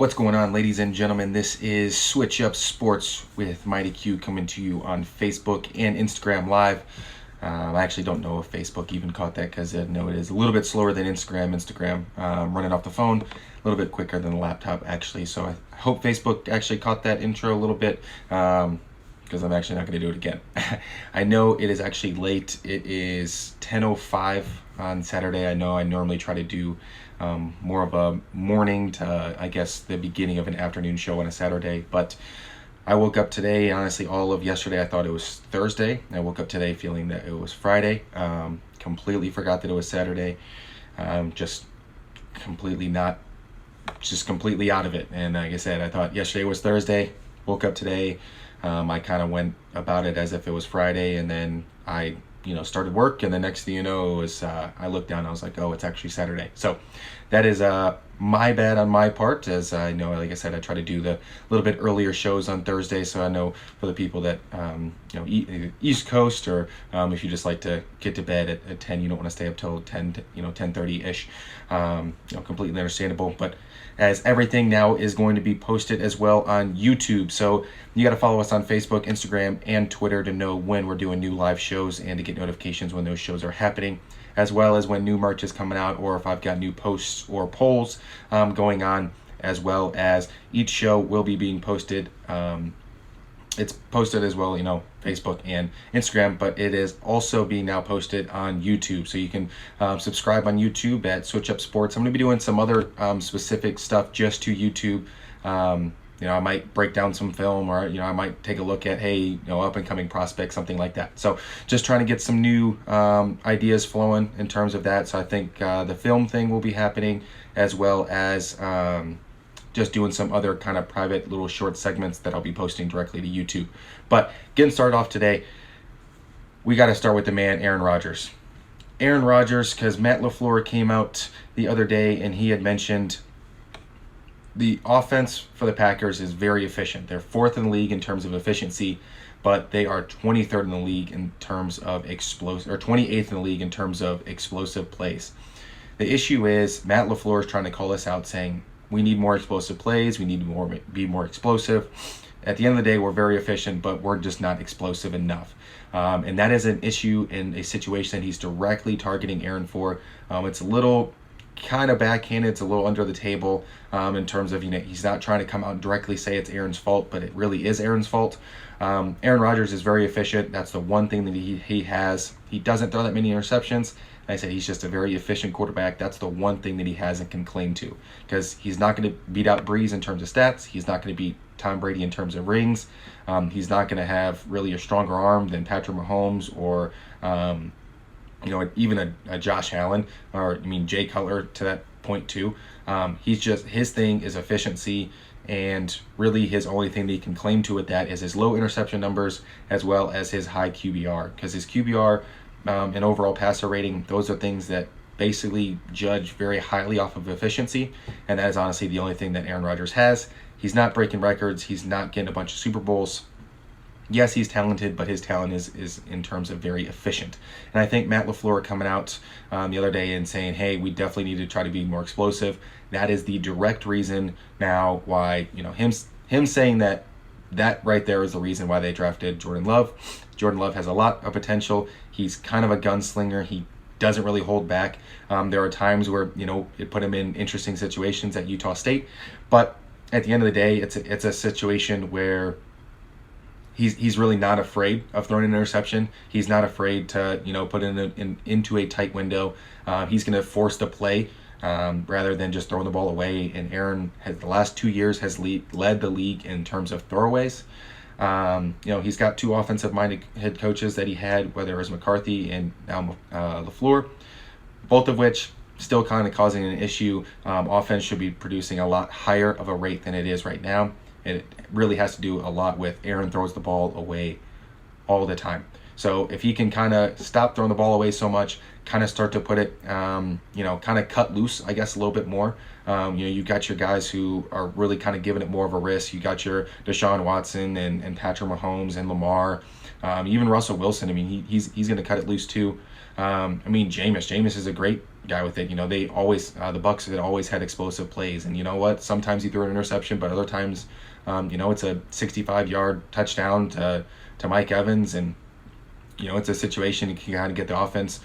What's going on, ladies and gentlemen? This is Switch Up Sports with Mighty Q coming to you on Facebook and Instagram Live. I actually don't know if Facebook even caught that because I know it is a little bit slower than Instagram. Running off the phone, a little bit quicker than the laptop, actually. So I hope Facebook actually caught that intro a little bit because I'm actually not going to do it again. I know it is actually late. It is 10:05 on Saturday. I know I normally try to do more of a morning to, I guess, the beginning of an afternoon show on a Saturday. But I woke up today, honestly, all of yesterday I thought it was Thursday. I woke up today feeling that it was Friday. Completely forgot that it was Saturday. Just completely out of it. And like I said, I thought yesterday was Thursday. Woke up today. I kind of went about it as if it was Friday, and then I started work, and the next thing you know, it was I looked down, I was like, oh, it's actually Saturday. So that is my bad on my part, as I know, like I said, I try to do the little bit earlier shows on Thursday, so I know for the people that East Coast, or if you just like to get to bed at 10, you don't want to stay up till 10:30-ish, completely understandable. But as everything now is going to be posted as well on YouTube. So you got to follow us on Facebook, Instagram, and Twitter to know when we're doing new live shows and to get notifications when those shows are happening, as well as when new merch is coming out or if I've got new posts or polls going on, as well as each show will be being posted. It's posted as well, Facebook and Instagram, but it is also being now posted on YouTube. So you can subscribe on YouTube at Switch Up Sports. I'm going to be doing some other specific stuff just to YouTube. I might break down some film, or I might take a look at up and coming prospects, something like that. So just trying to get some new ideas flowing in terms of that. So I think the film thing will be happening, as well as just doing some other kind of private little short segments that I'll be posting directly to YouTube. But getting started off today, we got to start with the man, Aaron Rodgers. Aaron Rodgers, because Matt LaFleur came out the other day and he had mentioned the offense for the Packers is very efficient. They're 4th in the league in terms of efficiency, but they are 23rd in the league in terms of 28th in the league in terms of explosive plays. The issue is Matt LaFleur is trying to call us out, saying we need more explosive plays. We need to be more explosive. At the end of the day, we're very efficient, but we're just not explosive enough. And that is an issue in a situation that he's directly targeting Aaron for. It's a little kind of backhanded. It's a little under the table in terms of, he's not trying to come out and directly say it's Aaron's fault, but it really is Aaron's fault. Aaron Rodgers is very efficient. That's the one thing that he has. He doesn't throw that many interceptions. Like I said, he's just a very efficient quarterback. That's the one thing that he has and can claim to, because he's not going to beat out Breeze in terms of stats. He's not going to beat Tom Brady in terms of rings. He's not going to have really a stronger arm than Patrick Mahomes or even a Josh Allen, or Jay Cutler to that point too. His thing is efficiency, and really his only thing that he can claim to with that is his low interception numbers, as well as his high QBR, because his QBR and overall passer rating, those are things that basically judge very highly off of efficiency, and that is honestly the only thing that Aaron Rodgers has. He's not breaking records. He's not getting a bunch of Super Bowls. Yes, he's talented, but his talent is in terms of very efficient. And I think Matt LaFleur coming out the other day and saying, hey, we definitely need to try to be more explosive. That is the direct reason now why, him saying that right there is the reason why they drafted Jordan Love. Jordan Love has a lot of potential. He's kind of a gunslinger. He doesn't really hold back. There are times where, it put him in interesting situations at Utah State. But at the end of the day, it's a situation where he's really not afraid of throwing an interception. He's not afraid to put it into a tight window. He's going to force the play rather than just throwing the ball away. And Aaron the last 2 years has led the league in terms of throwaways. He's got 2 offensive-minded head coaches that he had, whether it was McCarthy and now LaFleur, both of which still kind of causing an issue. Offense should be producing a lot higher of a rate than it is right now. It really has to do a lot with Aaron throws the ball away all the time. So if he can kind of stop throwing the ball away so much, kind of start to put it, kind of cut loose, I guess, a little bit more. You got your guys who are really kind of giving it more of a risk. You got your Deshaun Watson and Patrick Mahomes and Lamar, even Russell Wilson. He's going to cut it loose too. Jameis is a great guy with it. They always the Bucs had always had explosive plays, and you know what? Sometimes he threw an interception, but other times, it's a 65-yard touchdown to Mike Evans, and it's a situation you can kind of get the offense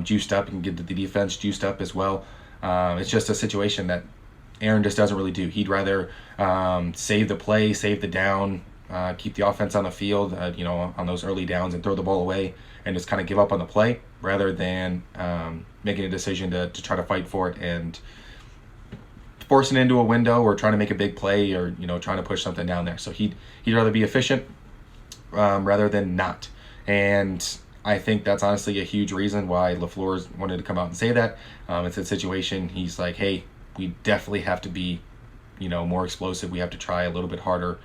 juiced up and get the defense juiced up as well. It's just a situation that Aaron just doesn't really do. He'd rather save the play, save the down, keep the offense on the field, on those early downs and throw the ball away and just kind of give up on the play rather than making a decision to try to fight for it and forcing it into a window or trying to make a big play or, trying to push something down there. So he'd rather be efficient rather than not. And I think that's honestly a huge reason why LaFleur wanted to come out and say that. It's a situation he's like, hey, we definitely have to be, more explosive. We have to try a little bit harder.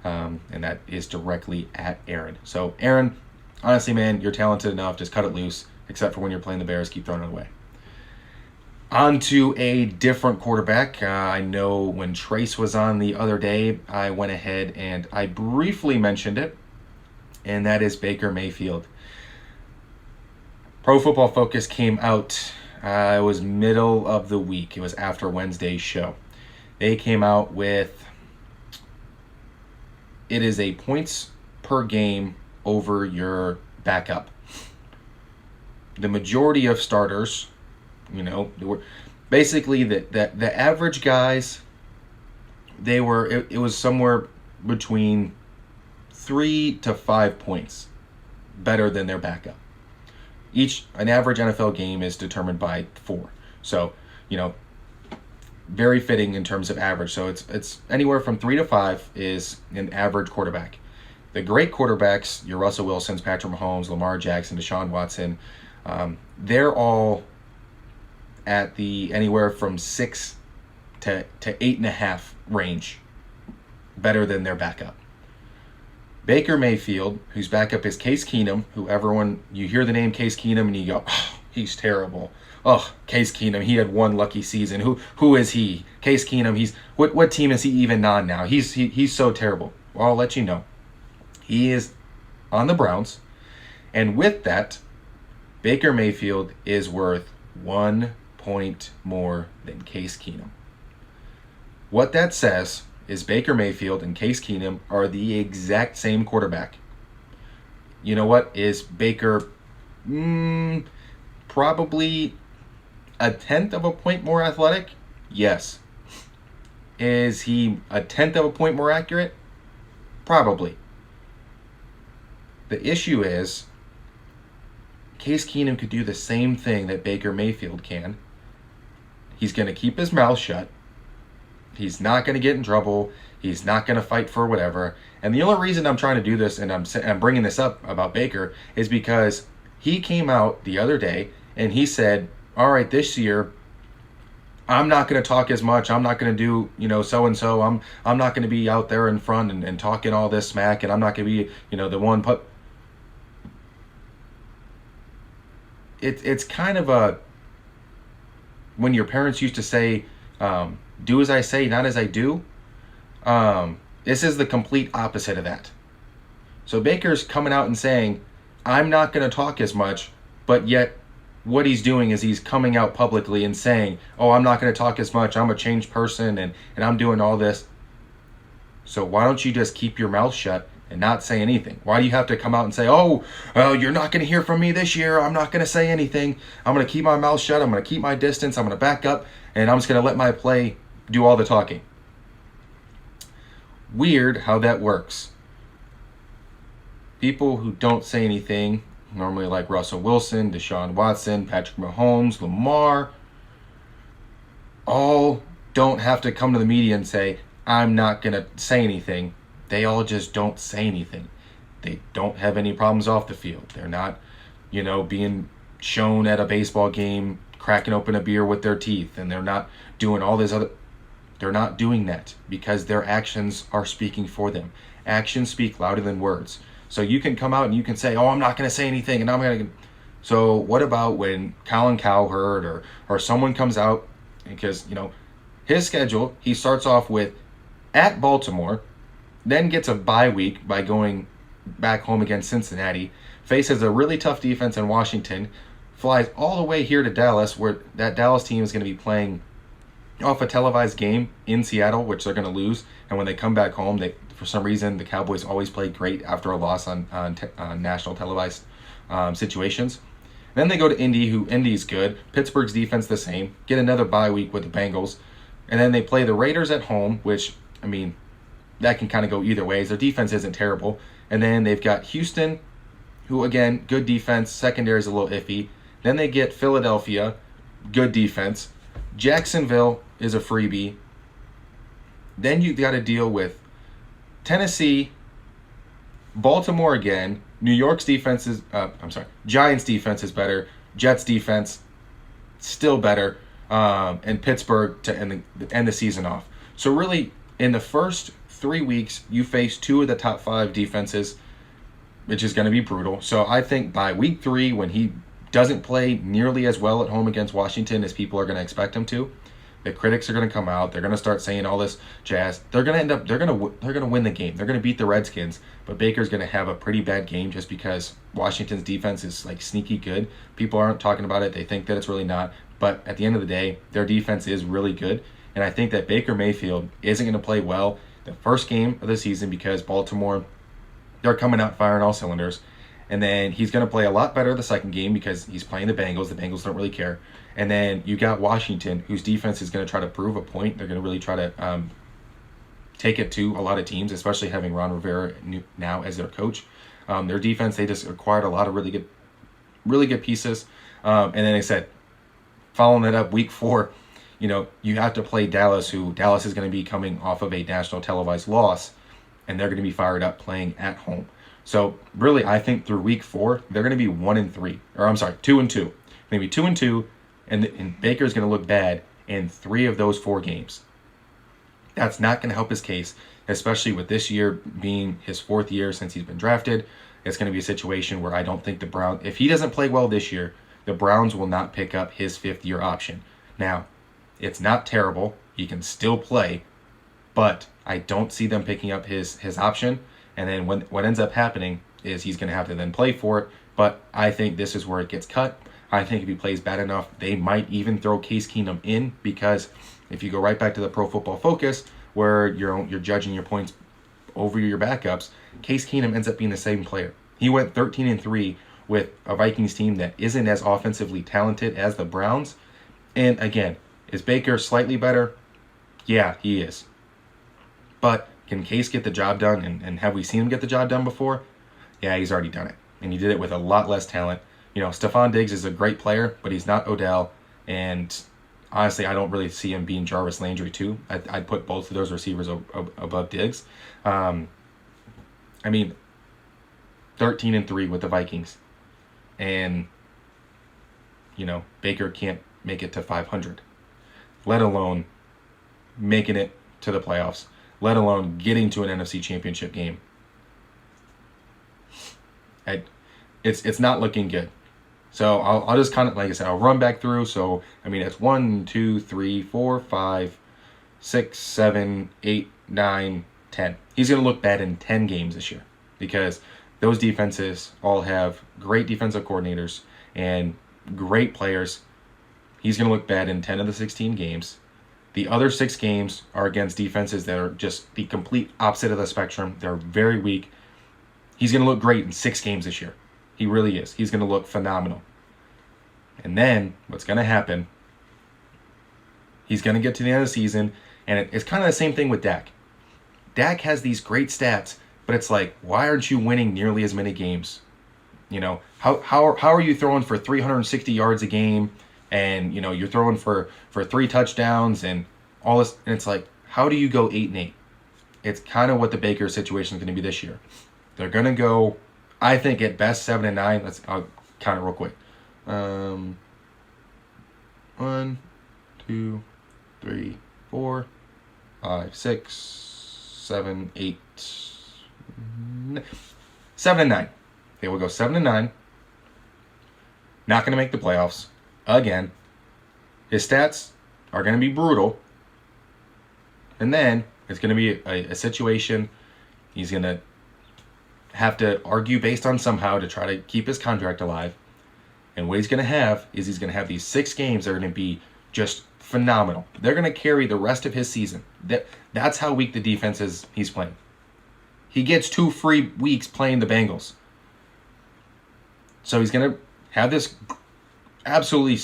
And that is directly at Aaron. So Aaron, honestly, man, you're talented enough. Just cut it loose, except for when you're playing the Bears, keep throwing it away. On to a different quarterback. I know when Trace was on the other day, I went ahead and I briefly mentioned it, and that is Baker Mayfield. Pro Football Focus came out, it was middle of the week. It was after Wednesday's show. They came out with, it is a points per game over your backup. The majority of starters, they were basically the average guys, it was somewhere between 3 to 5 points better than their backup. An average NFL game is determined by 4. So, very fitting in terms of average. So it's anywhere from 3 to 5 is an average quarterback. The great quarterbacks, your Russell Wilsons, Patrick Mahomes, Lamar Jackson, Deshaun Watson, they're all at the anywhere from 6 to 8.5 range, better than their backup. Baker Mayfield, whose backup is Case Keenum, you hear the name Case Keenum and you go, oh, he's terrible. Oh, Case Keenum, he had one lucky season. Who is he? Case Keenum, what team is he even on now? He's so terrible. Well, I'll let you know. He is on the Browns, and with that, Baker Mayfield is worth 1 point more than Case Keenum. What that says is Baker Mayfield and Case Keenum are the exact same quarterback. You know what? Is Baker probably a tenth of a point more athletic? Yes. Is he a tenth of a point more accurate? Probably. The issue is Case Keenum could do the same thing that Baker Mayfield can. He's going to keep his mouth shut. He's not going to get in trouble. He's not going to fight for whatever. And the only reason I'm trying to do this and I'm bringing this up about Baker is because he came out the other day and he said, all right, this year, I'm not going to talk as much. I'm not going to do, so-and-so. I'm not going to be out there in front and talking all this smack, and I'm not going to be, the one put. It's kind of when your parents used to say, do as I say, not as I do. This is the complete opposite of that. So Baker's coming out and saying, I'm not going to talk as much, but yet what he's doing is he's coming out publicly and saying, oh, I'm not going to talk as much. I'm a changed person and I'm doing all this. So why don't you just keep your mouth shut and not say anything? Why do you have to come out and say, oh, you're not going to hear from me this year. I'm not going to say anything. I'm going to keep my mouth shut. I'm going to keep my distance. I'm going to back up and I'm just going to let my play do all the talking. Weird how that works. People who don't say anything, normally like Russell Wilson, Deshaun Watson, Patrick Mahomes, Lamar, all don't have to come to the media and say, I'm not going to say anything. They all just don't say anything. They don't have any problems off the field. They're not, being shown at a baseball game, cracking open a beer with their teeth, and they're not doing all this other. They're not doing that because their actions are speaking for them. Actions speak louder than words. So you can come out and you can say, oh, I'm not going to say anything, and I'm going to. So what about when Colin Cowherd or someone comes out, because, his schedule, he starts off with at Baltimore, then gets a bye week by going back home against Cincinnati, faces a really tough defense in Washington, flies all the way here to Dallas, where that Dallas team is going to be playing off a televised game in Seattle, which they're going to lose. And when they come back home, for some reason the Cowboys always play great after a loss on national televised situations. Then they go to Indy, who Indy's good. Pittsburgh's defense the same. Get another bye week with the Bengals. And then they play the Raiders at home, which, I mean, that can kind of go either ways. Their defense isn't terrible. And then they've got Houston, who, again, good defense. Secondary is a little iffy. Then they get Philadelphia, good defense. Jacksonville is a freebie. Then you got to deal with Tennessee, Baltimore again. New York's defense is, Giants defense is better. Jets defense, still better. And Pittsburgh to end the season off. So really, in the first 3 weeks, you face 2 of the top 5 defenses, which is going to be brutal. So I think by week 3, when he doesn't play nearly as well at home against Washington as people are going to expect him to, the critics are going to come out. They're going to start saying all this jazz. They're going to win the game. They're going to beat the Redskins, but Baker's going to have a pretty bad game just because Washington's defense is like sneaky good. People aren't talking about it. They think that it's really not. But at the end of the day, their defense is really good. And I think that Baker Mayfield isn't going to play well the first game of the season because Baltimore, they're coming out firing all cylinders. And then he's going to play a lot better the second game because he's playing the Bengals. The Bengals don't really care. And then you got Washington, whose defense is going to try to prove a point. They're going to really try to take it to a lot of teams, especially having Ron Rivera now as their coach. Their defense, they just acquired a lot of really good pieces. And then they said, following that up, week 4, you have to play Dallas, who Dallas is going to be coming off of a national televised loss, and they're going to be fired up playing at home. So really, I think through week 4, they're going to be 1-3, or I'm sorry, 2-2. Maybe 2-2, and Baker's going to look bad in 3 of those 4 games. That's not going to help his case, especially with this year being his 4th year since he's been drafted. It's going to be a situation where I don't think the Browns, if he doesn't play well this year, the Browns will not pick up his 5th-year option. Now, it's not terrible. He can still play, but I don't see them picking up his option. And then what ends up happening is he's going to have to then play for it. But I think this is where it gets cut. I think if he plays bad enough, they might even throw Case Keenum in, because if you go right back to the Pro Football Focus, where you're judging your points over your backups, Case Keenum ends up being the same player. He went 13-3 with a Vikings team that isn't as offensively talented as the Browns. And again, is Baker slightly better? Yeah, he is. But can Case get the job done? And have we seen him get the job done before? Yeah, he's already done it. And he did it with a lot less talent. Stephon Diggs is a great player, but he's not Odell. And honestly, I don't really see him being Jarvis Landry too. I'd put both of those receivers above Diggs. 13-3 with the Vikings. And, Baker can't make it to 500, let alone making it to the playoffs, let alone getting to an NFC Championship game. It's not looking good. So I'll just kind of, like I said, I'll run back through. So, it's 1, 2, 3, 4, 5, 6, 7, 8, 9, 10. He's going to look bad in 10 games this year because those defenses all have great defensive coordinators and great players. He's going to look bad in 10 of the 16 games. The other 6 games are against defenses that are just the complete opposite of the spectrum. They're very weak. He's going to look great in 6 games this year. He really is. He's going to look phenomenal. And then what's going to happen, he's going to get to the end of the season, and it's kind of the same thing with Dak. Dak has these great stats, but it's like, why aren't you winning nearly as many games? How are you throwing for 360 yards a game, and you're throwing for 3 touchdowns and all this, and it's like, how do you go 8-8? It's kind of what the Baker situation is going to be this year. They're going to go, I think, at best 7-9. I'll count it real quick. 1, 2, 3, 4, 5, 6, 7, 8, 7-9. They will go 7-9. Not going to make the playoffs again. His stats are going to be brutal. And then it's going to be a situation he's going to have to argue based on somehow to try to keep his contract alive. And what he's going to have is he's going to have these 6 games that are going to be just phenomenal. They're going to carry the rest of his season. That's how weak the defense is he's playing. He gets 2 free weeks playing the Bengals. So he's going to have this absolutely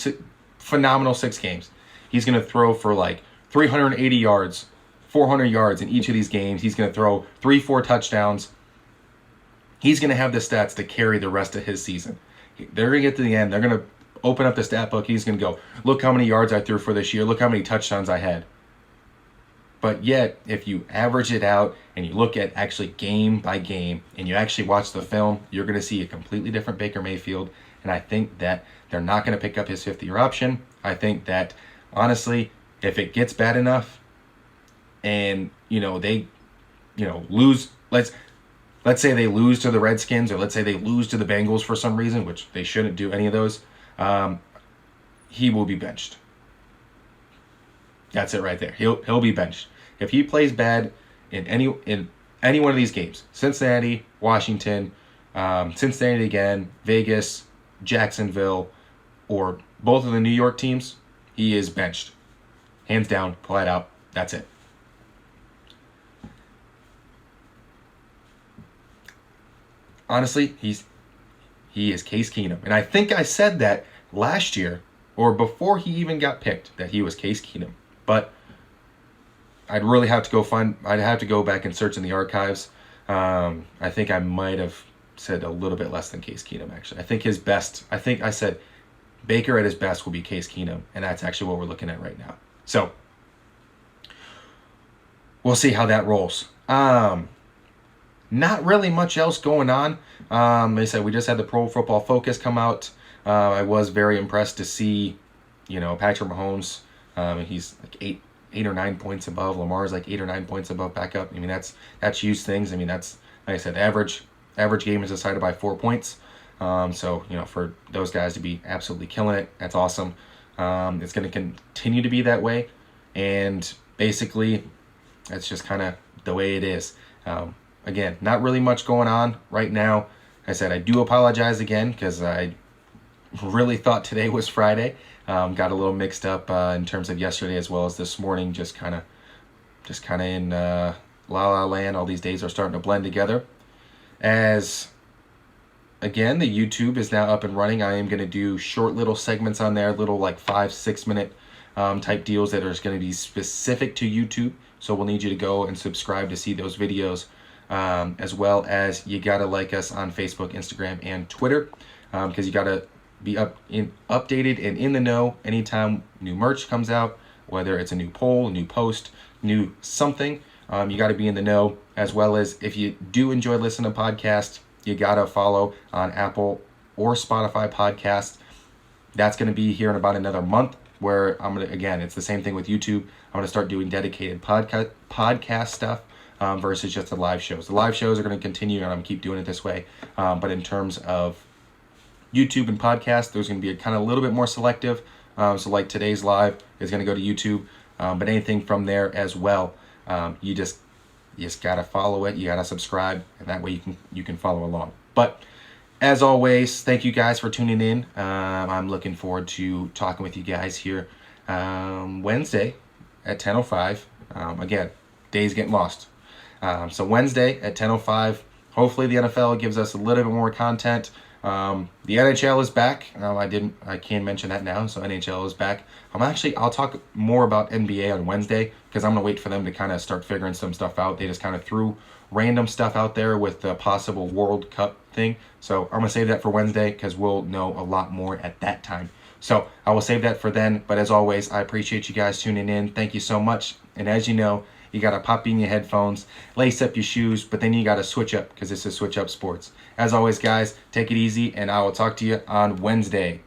phenomenal 6 games. He's going to throw for like 380 yards, 400 yards in each of these games. He's going to throw 3-4 touchdowns. He's going to have the stats to carry the rest of his season. They're going to get to the end. They're going to open up the stat book. He's going to go, look how many yards I threw for this year. Look how many touchdowns I had. But yet, if you average it out and you look at actually game by game and you actually watch the film, you're going to see a completely different Baker Mayfield. And I think that they're not going to pick up his 5th-year option. I think that, honestly, if it gets bad enough and, they, lose, let's say they lose to the Redskins, or let's say they lose to the Bengals for some reason, which they shouldn't do any of those, he will be benched. That's it right there. He'll be benched. If he plays bad in any one of these games, Cincinnati, Washington, Cincinnati again, Vegas, Jacksonville, or both of the New York teams, he is benched. Hands down, flat out. That's it. Honestly, he is Case Keenum. And I think I said that last year, or before he even got picked, that he was Case Keenum. But I'd have to go back and search in the archives. I think I might have said a little bit less than Case Keenum, actually. I think I said Baker at his best will be Case Keenum, and that's actually what we're looking at right now. So, we'll see how that rolls. Not really much else going on. Like I said, we just had the Pro Football Focus come out. I was very impressed to see, Patrick Mahomes. He's like 8 or 9 points above. Lamar's like 8 or 9 points above backup. I mean, that's huge things. I mean, that's, like I said, average game is decided by 4 points. So, for those guys to be absolutely killing it, that's awesome. It's going to continue to be that way. And basically, that's just kind of the way it is. Again, not really much going on right now. Like I said, I do apologize again because I really thought today was Friday. Got a little mixed up in terms of yesterday as well as this morning. Just kind of in la la land. All these days are starting to blend together. As again, the YouTube is now up and running. I am going to do short little segments on there, little like 5-6 minute type deals that are going to be specific to YouTube. So we'll need you to go and subscribe to see those videos. As well as you got to like us on Facebook, Instagram, and Twitter, because you got to be updated and in the know anytime new merch comes out, whether it's a new poll, a new post, new something. You got to be in the know, as well as if you do enjoy listening to podcasts, you got to follow on Apple or Spotify podcasts. That's going to be here in about another month, where it's the same thing with YouTube. I'm going to start doing dedicated podcast stuff. Versus just the live shows. The live shows are going to continue, and I'm going to keep doing it this way. But in terms of YouTube and podcast, there's going to be a kind of a little bit more selective. So like today's live is going to go to YouTube, but anything from there as well, you just got to follow it. You got to subscribe, and that way you can follow along. But as always, thank you guys for tuning in. I'm looking forward to talking with you guys here Wednesday at 10:05. Again, days getting lost. So Wednesday at 10:05, hopefully the NFL gives us a little bit more content. The NHL is back. I can't mention that now. So NHL is back. I'll talk more about NBA on Wednesday because I'm going to wait for them to kind of start figuring some stuff out. They just kind of threw random stuff out there with the possible World Cup thing. So I'm going to save that for Wednesday because we'll know a lot more at that time. So I will save that for then. But as always, I appreciate you guys tuning in. Thank you so much. And as you know, you got to pop in your headphones, lace up your shoes, but then you got to switch up because this is Switch Up Sports. As always, guys, take it easy, and I will talk to you on Wednesday.